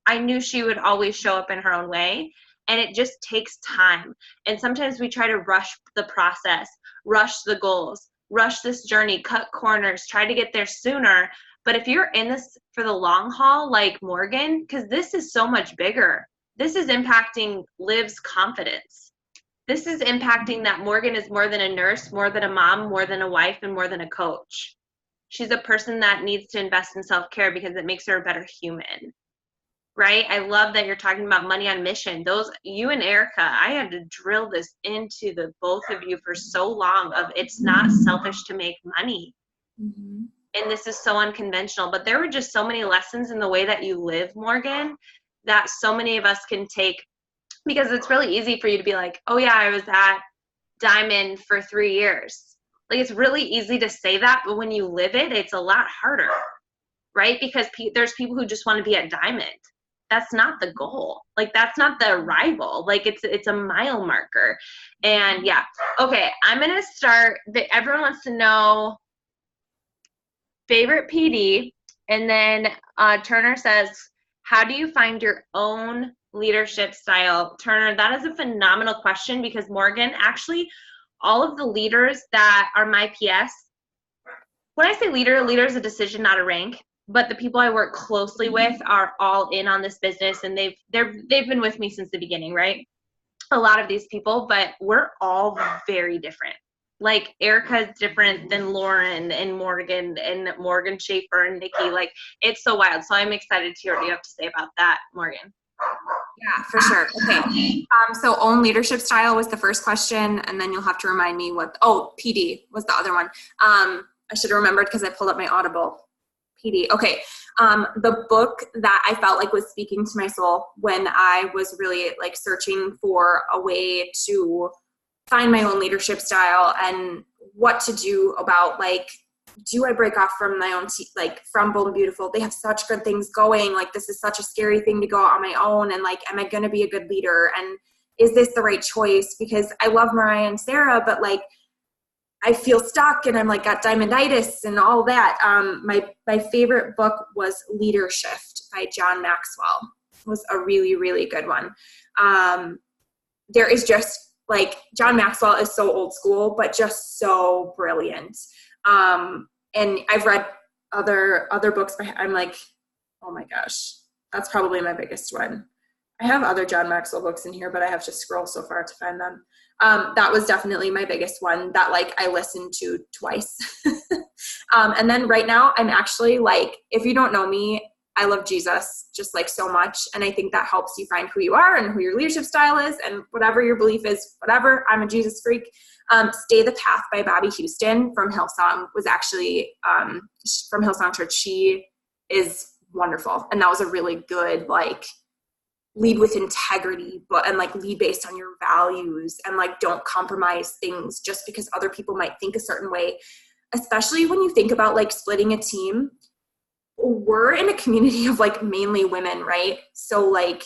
I knew she would always show up in her own way. And it just takes time. And sometimes we try to rush the process, rush the goals, rush this journey, cut corners, try to get there sooner. But if you're in this for the long haul, like Morgan, because this is so much bigger, this is impacting Liv's confidence. This is impacting that Morgan is more than a nurse, more than a mom, more than a wife, and more than a coach. She's a person that needs to invest in self-care because it makes her a better human. Right? I love that you're talking about money on mission. You and Erica, I had to drill this into the both of you for so long of it's not selfish to make money. And this is so unconventional, but there were just so many lessons in the way that you live, Morgan, that so many of us can take, because it's really easy for you to be like, oh yeah, I was at Diamond for 3 years. Like, it's really easy to say that, but when you live it, it's a lot harder, right? Because there's people who just want to be at Diamond. That's not the goal. Like, that's not the arrival. Like, it's a mile marker. And yeah. Okay, I'm going to start. Everyone wants to know favorite PD. And then Turner says, how do you find your own leadership style? Turner, that is a phenomenal question, because Morgan, actually, all of the leaders that are my PS, when I say leader is a decision, not a rank. But the people I work closely with are all in on this business, and they've been with me since the beginning, right? A lot of these people, but we're all very different. Like, Erica's different than Lauren and Morgan Schaefer and Nikki. Like, it's so wild. So I'm excited to hear what you have to say about that, Morgan. Yeah, for sure. Okay. So own leadership style was the first question, and then you'll have to remind me PD was the other one. I should have remembered because I pulled up my Audible. PD. Okay. The book that I felt like was speaking to my soul when I was really like searching for a way to find my own leadership style and what to do about, like, do I break off from my own like from Bold and Beautiful? They have such good things going. Like, this is such a scary thing to go out on my own. And like, am I going to be a good leader? And is this the right choice? Because I love Mariah and Sarah, but like, I feel stuck and I'm like got diamonditis and all that. My favorite book was Leadership by John Maxwell. It was a really, really good one. There is just like, John Maxwell is so old school, but just so brilliant. And I've read other books by, I'm like, oh my gosh, that's probably my biggest one. I have other John Maxwell books in here, but I have to scroll so far to find them. That was definitely my biggest one that like I listened to twice. And then right now I'm actually like, if you don't know me, I love Jesus just like so much. And I think that helps you find who you are and who your leadership style is and whatever your belief is, whatever. I'm a Jesus freak. Stay the Path by Bobby Houston from Hillsong was actually from Hillsong Church. She is wonderful. And that was a really good, like, lead with integrity, and like lead based on your values, and like don't compromise things just because other people might think a certain way, especially when you think about like splitting a team. We're in a community of like mainly women, right? So like,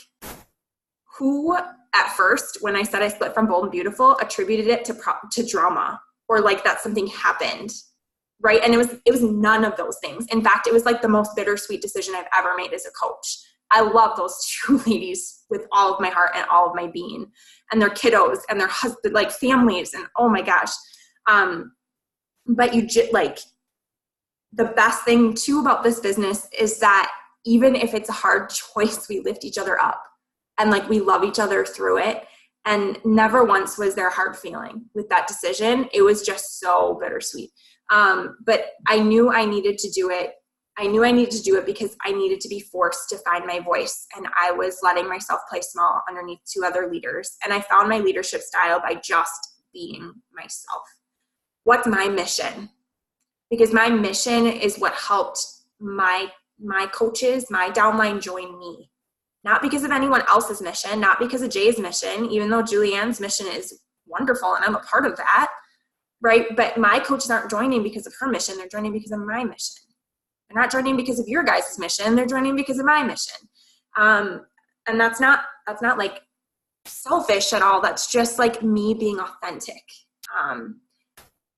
who at first, when I said I split from Bold and Beautiful, attributed it to drama, or like that something happened, right? And it was none of those things. In fact, it was like the most bittersweet decision I've ever made as a coach. I love those two ladies with all of my heart and all of my being, and their kiddos and their husband, like families, and oh my gosh. But like, the best thing too about this business is that even if it's a hard choice, we lift each other up and like we love each other through it. And never once was there a hard feeling with that decision. It was just so bittersweet. But I knew I needed to do it. I knew I needed to do it because I needed to be forced to find my voice. And I was letting myself play small underneath two other leaders. And I found my leadership style by just being myself. What's my mission? Because my mission is what helped my coaches, my downline join me. Not because of anyone else's mission, not because of Jay's mission, even though Julianne's mission is wonderful and I'm a part of that, right? But my coaches aren't joining because of her mission. They're joining because of my mission. They're not joining because of your guys' mission. They're joining because of my mission. And that's not like selfish at all. That's just like me being authentic.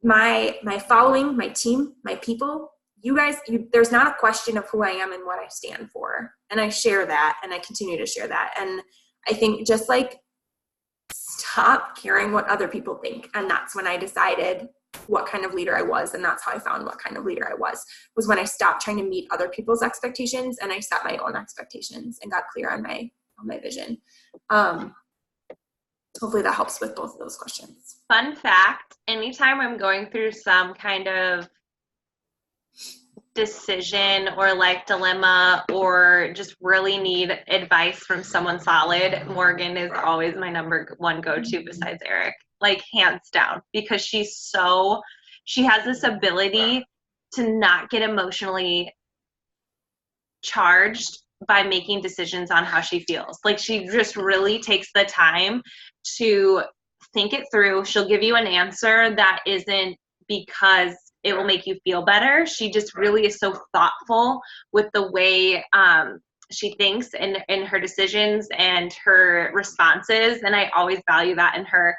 My following, my team, my people, you guys, there's not a question of who I am and what I stand for. And I share that, and I continue to share that. And I think just like stop caring what other people think. And that's when I decided what kind of leader I was. And that's how I found what kind of leader I was when I stopped trying to meet other people's expectations and I set my own expectations and got clear on my vision. Hopefully that helps with both of those questions. Fun fact, anytime I'm going through some kind of decision or like dilemma or just really need advice from someone solid, Morgan is always my number one go-to besides Eric, like hands down, because she has this ability to not get emotionally charged by making decisions on how she feels. Like, she just really takes the time to think it through. She'll give you an answer that isn't because it will make you feel better. She just really is so thoughtful with the way she thinks and her decisions and her responses. And I always value that in her.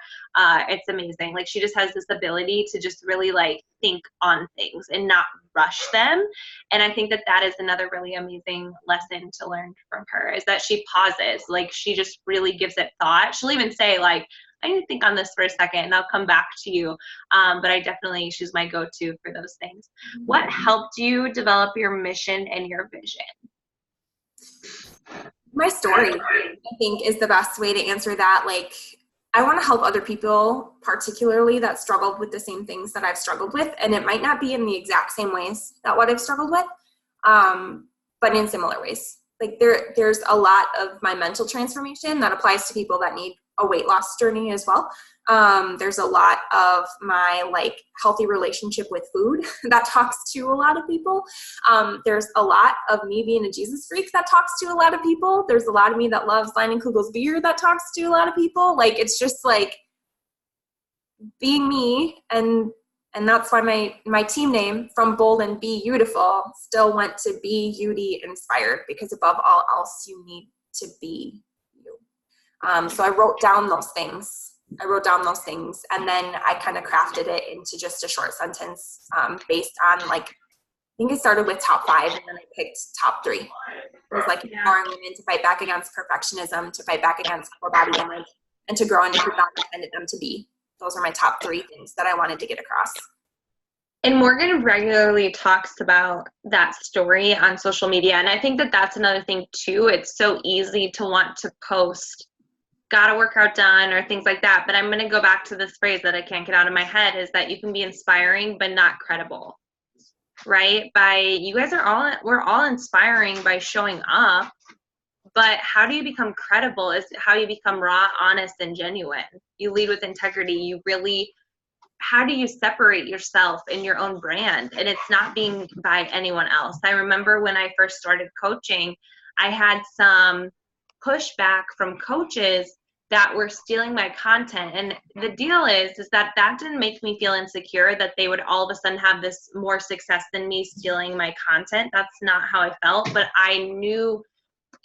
It's amazing. Like, she just has this ability to just really like think on things and not rush them. And I think that that is another really amazing lesson to learn from her, is that she pauses. Like, she just really gives it thought. She'll even say like, I need to think on this for a second and I'll come back to you. But I definitely, she's my go-to for those things. What helped you develop your mission and your vision? My story, I think, is the best way to answer that. Like, I want to help other people, particularly that struggled with the same things that I've struggled with. And it might not be in the exact same ways that what I've struggled with, but in similar ways. Like, there's a lot of my mental transformation that applies to people that need a weight loss journey as well. There's a lot of my like healthy relationship with food that talks to a lot of people. There's a lot of me being a Jesus freak that talks to a lot of people. There's a lot of me that loves Leinenkugel's beer that talks to a lot of people. Like, it's just like being me, and that's why my team name, From Bold and Be Beautiful, still went to Be Beauty Inspired, because above all else, you need to be you. So I wrote down those things. And then I kind of crafted it into just a short sentence based on, like, I think I started with top 5 and then I picked top 3. It was like empowering women to fight back against perfectionism, to fight back against poor body image, and to grow into who God intended them to be. Those are my top 3 things that I wanted to get across. And Morgan regularly talks about that story on social media. And I think that that's another thing too. It's so easy to want to post, got a workout done or things like that. But I'm going to go back to this phrase that I can't get out of my head, is that you can be inspiring, but not credible, right? You guys we're all inspiring by showing up, but how do you become credible is how you become raw, honest, and genuine. You lead with integrity. How do you separate yourself in your own brand? And it's not being by anyone else. I remember when I first started coaching, I had some pushback from coaches that were stealing my content. And the deal is that didn't make me feel insecure that they would all of a sudden have this more success than me stealing my content. That's not how I felt. But I knew,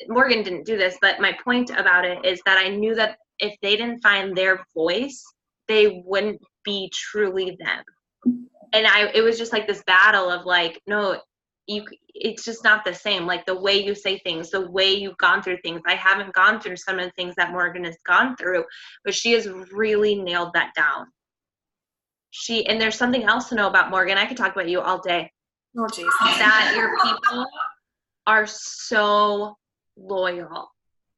Morgan didn't do this, but my point about it is that I knew that if they didn't find their voice, they wouldn't be truly them. And it was just like this battle of like, no, it's just not the same. Like, the way you say things, the way you've gone through things. I haven't gone through some of the things that Morgan has gone through, but she has really nailed that down. And there's something else to know about Morgan. I could talk about you all day. Oh, geez. That your people are so loyal.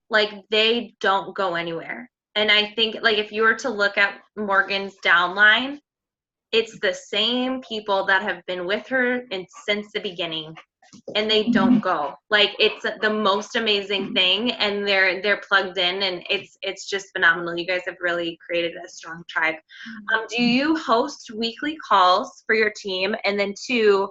Like, they don't go anywhere. And I think, like, if you were to look at Morgan's downline, it's the same people that have been with her since the beginning, and they don't go. Like, it's the most amazing thing, and they're plugged in, and it's just phenomenal. You guys have really created a strong tribe. Do you host weekly calls for your team? And then 2,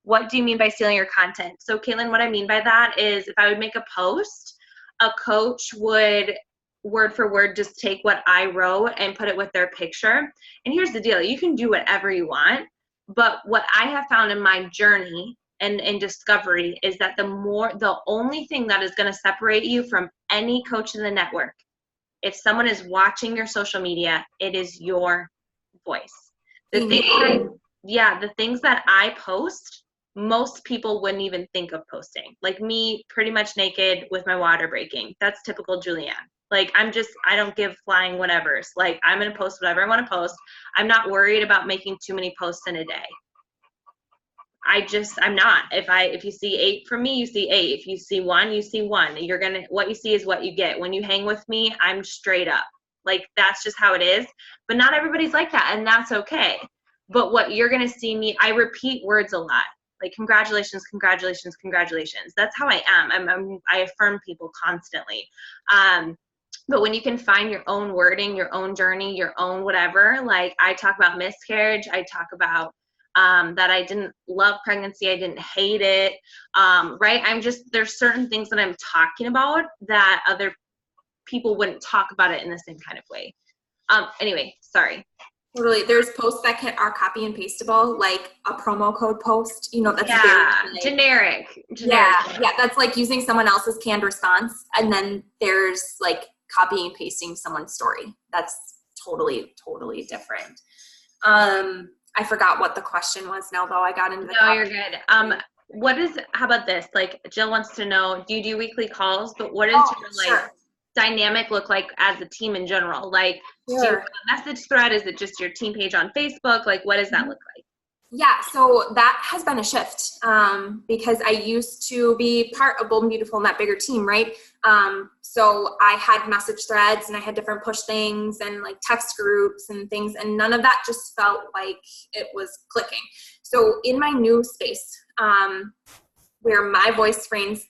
what do you mean by stealing your content? So, Caitlin, what I mean by that is, if I would make a post, a coach would word for word just take what I wrote and put it with their picture. And here's the deal. You can do whatever you want, but what I have found in my journey and discovery is that the only thing that is going to separate you from any coach in the network, if someone is watching your social media, it is your voice. The things that I post, most people wouldn't even think of posting. Like, me pretty much naked with my water breaking. That's typical Julianne. Like, I don't give flying whatevers. Like, I'm going to post whatever I want to post. I'm not worried about making too many posts in a day. I'm not. If you see 8 from me, you see 8. If you see 1, you see 1. What you see is what you get. When you hang with me, I'm straight up. Like, that's just how it is. But not everybody's like that, and that's okay. But what you're going to see me, I repeat words a lot. Like, congratulations, congratulations, congratulations. That's how I am. I affirm people constantly. But when you can find your own wording, your own journey, your own whatever, like, I talk about miscarriage, I talk about that I didn't love pregnancy. I didn't hate it. Right. There's certain things that I'm talking about that other people wouldn't talk about it in the same kind of way. Anyway, sorry. Totally. There's posts that are copy and pasteable, like a promo code post, that's very generic. Yeah, that's like using someone else's canned response. And then there's like copying and pasting someone's story. That's totally, totally different. I forgot what the question was now, though. I got into the No, you're good. How about this? Like, Jill wants to know, do you do weekly calls? But what is your like dynamic look like as a team in general? Like, do you have a message thread? Is it just your team page on Facebook? Like, what does that look like? Yeah, so that has been a shift because I used to be part of Bold and Beautiful and that bigger team, right? So I had message threads and I had different push things and like text groups and things, and none of that just felt like it was clicking. So in my new space, where my voice reigns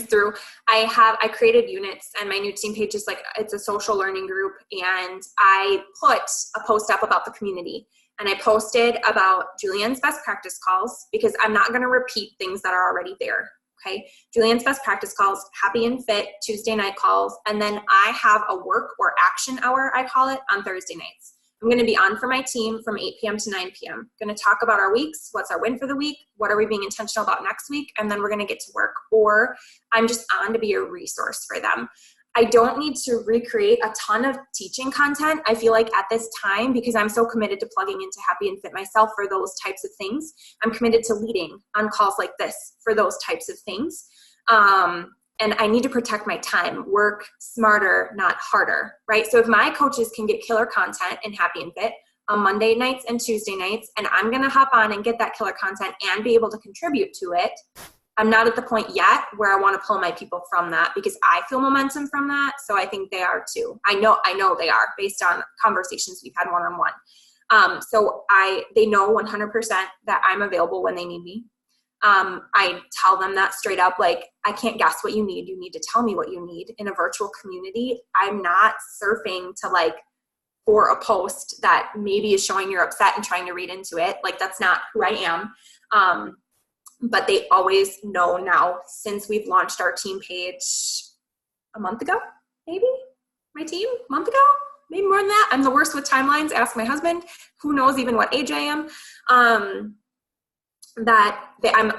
through, I created units, and my new team page is like, it's a social learning group, and I put a post up about the community. And I posted about Julianne's best practice calls, because I'm not going to repeat things that are already there. Okay. Julianne's best practice calls, Happy&Fit, Tuesday night calls. And then I have a work or action hour, I call it, on Thursday nights. I'm going to be on for my team from 8 p.m. to 9 p.m. I'm going to talk about our weeks. What's our win for the week? What are we being intentional about next week? And then we're going to get to work. Or I'm just on to be a resource for them. I don't need to recreate a ton of teaching content, I feel like, at this time, because I'm so committed to plugging into Happy&Fit myself for those types of things. I'm committed to leading on calls like this for those types of things. And I need to protect my time, work smarter, not harder, right? So if my coaches can get killer content in Happy&Fit on Monday nights and Tuesday nights, and I'm going to hop on and get that killer content and be able to contribute to it, I'm not at the point yet where I want to pull my people from that, because I feel momentum from that. So I think they are too. I know they are, based on conversations we've had one-on-one. So they know 100% that I'm available when they need me. I tell them that straight up, like, I can't guess what you need. You need to tell me what you need. In a virtual community, I'm not surfing to like for a post that maybe is showing you're upset and trying to read into it. Like, that's not who I am. But they always know now, since we've launched our team page a month ago, maybe my team a month ago, maybe more than that. I'm the worst with timelines. Ask my husband, who knows even what age I am. I'm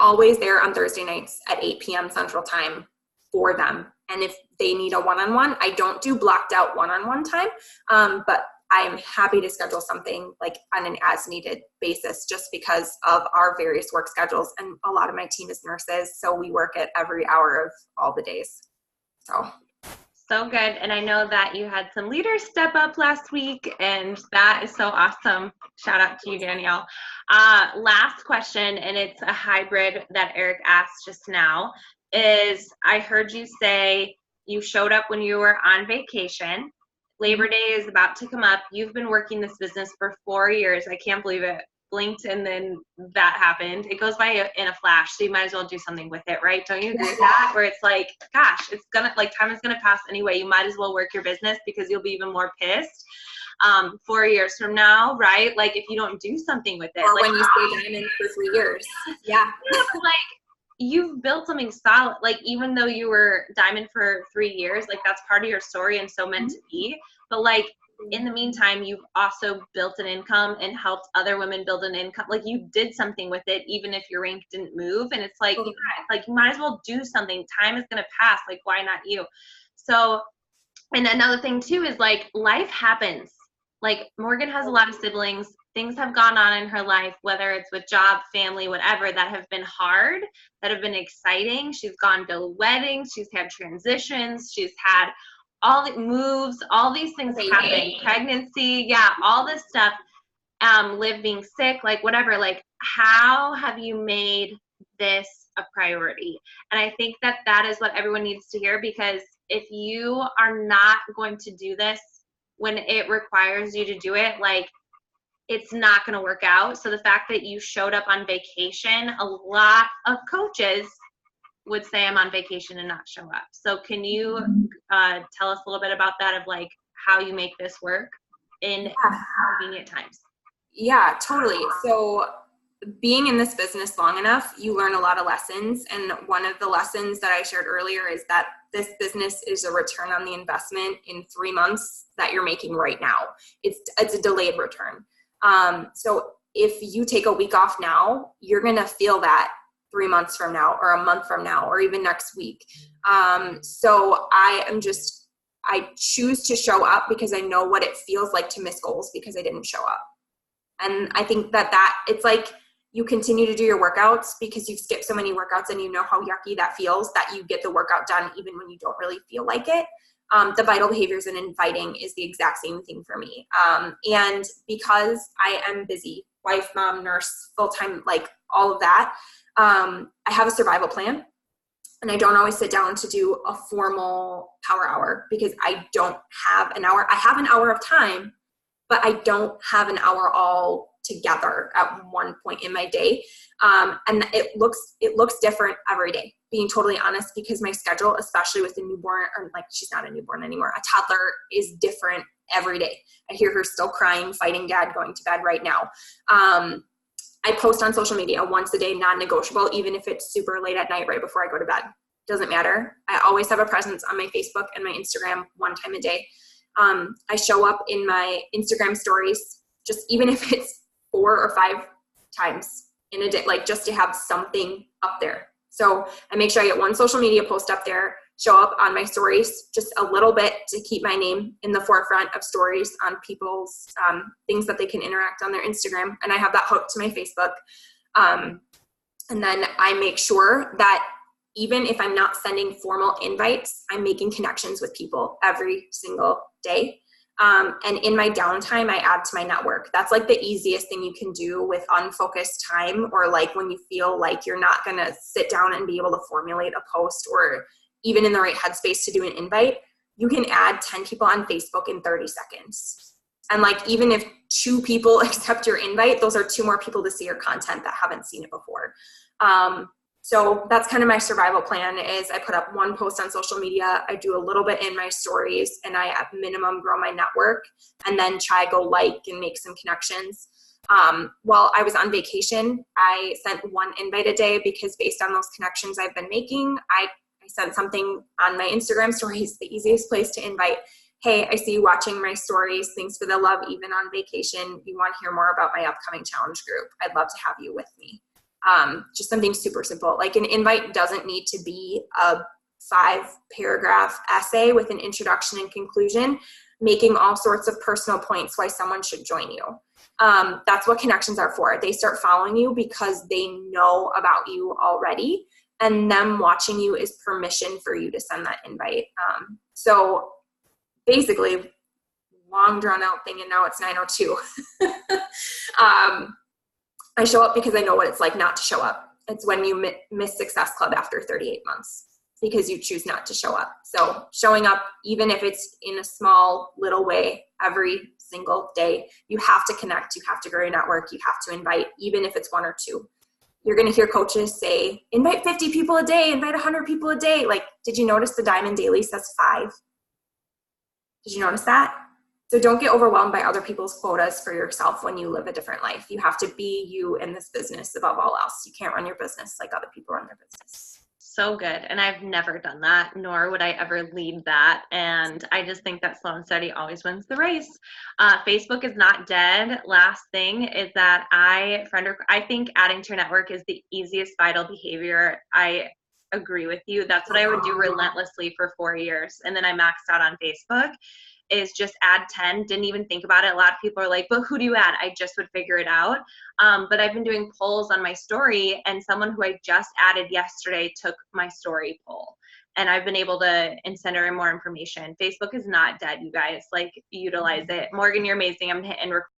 always there on Thursday nights at 8 p.m. Central Time for them. And if they need a one-on-one, I don't do blocked out one-on-one time, but I am happy to schedule something like on an as-needed basis, just because of our various work schedules. And a lot of my team is nurses, so we work at every hour of all the days. So good. And I know that you had some leaders step up last week, and that is so awesome. Shout out to you, Danielle. Last question, and it's a hybrid that Eric asked just now, is I heard you say you showed up when you were on vacation. Labor Day is about to come up. You've been working this business for 4 years. I can't believe it. Blinked and then that happened. It goes by in a flash, so you might as well do something with it, right? Don't you agree with that? Where it's like, gosh, it's gonna, like, time is gonna pass anyway. You might as well work your business, because you'll be even more pissed 4 years from now, right? Like, if you don't do something with it. Or like, when you stay diamond for 3 years. Yeah. Like, you've built something solid. Like, even though you were diamond for 3 years, like, that's part of your story and so meant to be. But like, in the meantime, you've also built an income and helped other women build an income. Like, you did something with it, even if your rank didn't move. And it's like, you might as well do something. Time is going to pass. Like, why not you? So, and another thing too is like, life happens. Like, Morgan has a lot of siblings. Things have gone on in her life, whether it's with job, family, whatever, that have been hard, that have been exciting. She's gone to weddings. She's had transitions. She's had all the moves, all these things happening, pregnancy, yeah, all this stuff, Liv being sick, like, whatever. Like, how have you made this a priority? And I think that that is what everyone needs to hear, because if you are not going to do this when it requires you to do it, like, it's not going to work out. So the fact that you showed up on vacation, a lot of coaches would say I'm on vacation and not show up. So can you tell us a little bit about that, of like how you make this work in convenient times? Yeah, totally. So being in this business long enough, you learn a lot of lessons. And one of the lessons that I shared earlier is that this business is a return on the investment in 3 months that you're making right now. It's a delayed return. So if you take a week off now, you're going to feel that 3 months from now, or a month from now, or even next week. So I choose to show up because I know what it feels like to miss goals because I didn't show up. And I think that it's like you continue to do your workouts because you've skipped so many workouts and you know how yucky that feels that you get the workout done even when you don't really feel like it. The vital behaviors and inviting is the exact same thing for me. And because I am busy, wife, mom, nurse, full-time, like all of that, I have a survival plan. And I don't always sit down to do a formal power hour because I don't have an hour. I have an hour of time, but I don't have an hour all together at one point in my day. And it looks different every day, being totally honest, because my schedule, especially with a newborn, or like she's not a newborn anymore, a toddler, is different every day. I hear her still crying, fighting dad, going to bed right now. I post on social media once a day, non-negotiable, even if it's super late at night, right before I go to bed. Doesn't matter. I always have a presence on my Facebook and my Instagram one time a day. I show up in my Instagram stories, just even if it's 4 or 5 times in a day, like just to have something up there. So I make sure I get one social media post up there, show up on my stories just a little bit to keep my name in the forefront of stories on people's things that they can interact on their Instagram. And I have that hooked to my Facebook. And then I make sure that even if I'm not sending formal invites, I'm making connections with people every single day. And in my downtime, I add to my network. That's like the easiest thing you can do with unfocused time, or like when you feel like you're not going to sit down and be able to formulate a post or even in the right headspace to do an invite. You can add 10 people on Facebook in 30 seconds. And like, even if 2 people accept your invite, those are 2 more people to see your content that haven't seen it before. So that's kind of my survival plan is I put up 1 post on social media. I do a little bit in my stories, and I at minimum grow my network, and then try go like and make some connections. While I was on vacation, I sent 1 invite a day because based on those connections I've been making, I sent something on my Instagram stories, the easiest place to invite. Hey, I see you watching my stories. Thanks for the love, even on vacation. You want to hear more about my upcoming challenge group? I'd love to have you with me. Just something super simple. Like an invite doesn't need to be a 5-paragraph essay with an introduction and conclusion, making all sorts of personal points why someone should join you. That's what connections are for. They start following you because they know about you already, and them watching you is permission for you to send that invite. So basically, long drawn out thing, and now it's 9:02. I show up because I know what it's like not to show up. It's when you miss Success Club after 38 months because you choose not to show up. So showing up, even if it's in a small little way, every single day, you have to connect, you have to grow your network, you have to invite, even if it's 1 or 2. You're going to hear coaches say, invite 50 people a day, invite 100 people a day. Like, did you notice the Diamond Daily says 5? Did you notice that? So don't get overwhelmed by other people's quotas for yourself when you live a different life. You have to be you in this business above all else. You can't run your business like other people run their business. So good. And I've never done that, nor would I ever lead that. And I just think that slow and steady always wins the race. Facebook is not dead. Last thing is that I think adding to your network is the easiest vital behavior. I agree with you. That's what I would do relentlessly for 4 years. And then I maxed out on Facebook. Is just add 10, didn't even think about it. A lot of people are like, but who do you add? I just would figure it out. But I've been doing polls on my story, and someone who I just added yesterday took my story poll. And I've been able to send her more information. Facebook is not dead, you guys. Like, utilize it. Morgan, you're amazing. I'm hitting record